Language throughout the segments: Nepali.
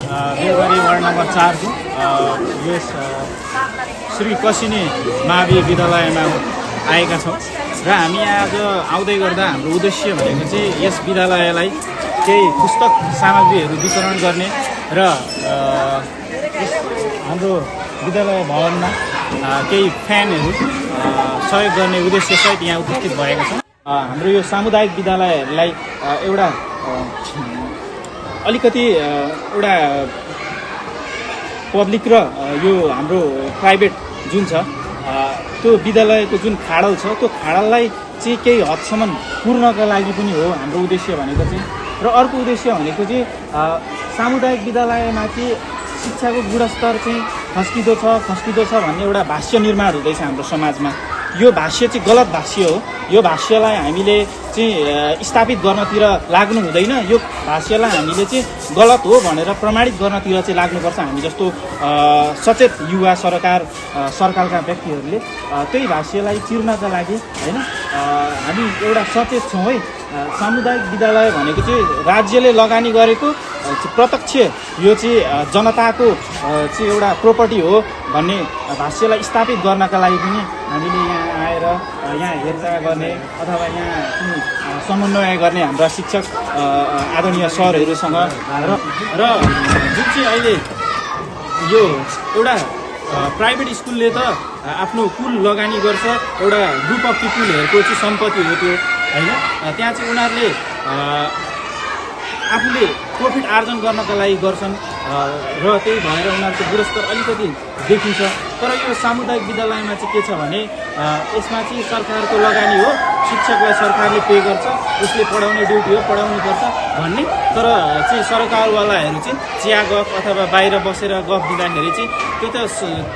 बेलबारी वार्ड नम्बर 4 को यस श्री कसिनी महावीर विद्यालयमा आएका छौँ र हामी आज आउँदै गर्दा हाम्रो उद्देश्य भनेको चाहिँ यस विद्यालयलाई केही पुस्तक सामग्रीहरू वितरण गर्ने र हाम्रो विद्यालय भवनमा केही फ्यानहरू सहयोग गर्ने उद्देश्य सहित यहाँ उपस्थित भएका छौँ। हाम्रो यो सामुदायिक विद्यालयहरूलाई एउटा अलिकति एउटा पब्लिक र यो हाम्रो प्राइभेट जुन छ त्यो विद्यालयको जुन खाडल छ त्यो खाडललाई चाहिँ केही हदसम्म पूर्णका लागि पनि हो हाम्रो उद्देश्य भनेको चाहिँ। र अर्को उद्देश्य भनेको चाहिँ सामुदायिक विद्यालयमा चाहिँ शिक्षाको गुणस्तर चाहिँ खस्किँदो छ भन्ने एउटा भाष्य निर्माण हुँदैछ हाम्रो समाजमा। यो भाष्य चाहिँ गलत भाष्य हो। यो भाष्यलाई हामीले चाहिँ स्थापित गर्नतिर लाग्नु हुँदैन। यो भाष्यलाई हामीले चाहिँ गलत हो भनेर प्रमाणित गर्नतिर चाहिँ लाग्नुपर्छ। हामी जस्तो सचेत युवा सरकारका व्यक्तिहरूले त्यही भाष्यलाई चिर्नका लागि होइन हामी एउटा सचेत छौँ है। सामुदायिक विद्यालय भनेको चाहिँ राज्यले लगानी गरेको प्रत्यक्ष यो चाहिँ जनताको चाहिँ एउटा प्रोपर्टी हो भन्ने भाष्यलाई स्थापित गर्नका लागि पनि हामीले यहाँ आएर यहाँ हेरचाह गर्ने अथवा यहाँ समन्वय गर्ने हाम्रा शिक्षक आदरणीय सरहरूसँग र जुन चाहिँ अहिले यो एउटा प्राइभेट स्कुलले त आफ्नो कुल लगानी गर्छ एउटा ग्रुप अफ पिपुलहरूको चाहिँ सम्पत्ति हो त्यो होइन। त्यहाँ चाहिँ उनीहरूले आफूले प्रफिट आर्जन गर्नका लागि गर्छन् र त्यही भएर उनीहरूको गुणस्तर अलिकति देखिन्छ। तर यो सामुदायिक विद्यालयमा चाहिँ के छ भने यसमा चाहिँ सरकारको लगानी हो, शिक्षकलाई सरकारले पे गर्छ, उसले पढाउने ड्युटी हो, पढाउनु पर्छ भन्ने। तर चाहिँ सरकारवालाहरू चाहिँ चिया गफ अथवा बाहिर बसेर गफ दिँदाखेरि चाहिँ त्यो त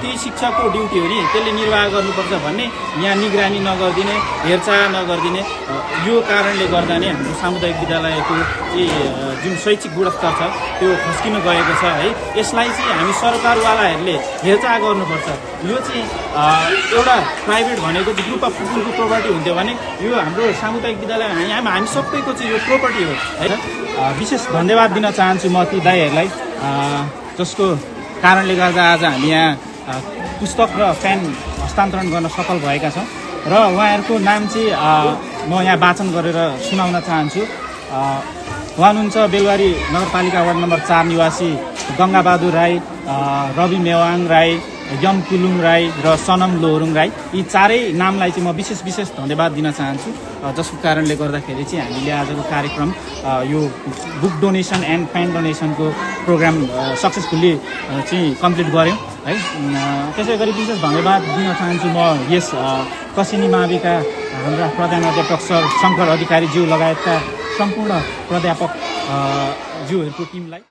त्यही शिक्षकको ड्युटी हो नि, त्यसले निर्वाह गर्नुपर्छ भन्ने, यहाँ निगरानी नगरिदिने, हेरचाह नगरिदिने। यो कारणले गर्दा नै हाम्रो सामुदायिक विद्यालयको जुन शैक्षिक गुणस्तर छ त्यो खस्किन गएको छ है। यसलाई चाहिँ हामी सरकारवालाहरूले हेरचाह गर्नुपर्छ। यो चाहिँ एउटा प्राइभेट भनेको चाहिँ ग्रुप अफ पिपुलको प्रोपर्टी हुन्थ्यो भने यो हाम्रो सामुदायिक विद्यालय हामी सबैको चाहिँ यो प्रोपर्टी हो है। विशेष धन्यवाद दिन चाहन्छु म ती दाइहरूलाई जसको कारणले गर्दा आज हामी यहाँ पुस्तक र फ्यान हस्तान्तरण गर्न सफल भएका छौँ। र उहाँहरूको नाम चाहिँ म यहाँ वाचन गरेर सुनाउन चाहन्छु। उहाँ हुनुहुन्छ बेलबारी नगरपालिका वार्ड नम्बर 4 निवासी गङ्गाबहादुर राई, रवि मेवाङ राई, यम कुलुङ राई र सनम लोहरुङ राई। यी चारै नामलाई चाहिँ म विशेष धन्यवाद दिन चाहन्छु जसको कारणले गर्दाखेरि चाहिँ हामीले आजको कार्यक्रम यो बुक डोनेसन एन्ड फ्यान डोनेसनको प्रोग्राम सक्सेसफुल्ली चाहिँ कम्प्लिट गऱ्यौँ है। त्यसै गरी विशेष धन्यवाद दिन चाहन्छु म यस कसिनी माविका हाम्रा प्रधानाध्यापक सर शङ्कर अधिकारीज्यू लगायतका सम्पूर्ण प्राध्यापक ज्यूहरूको टिमलाई।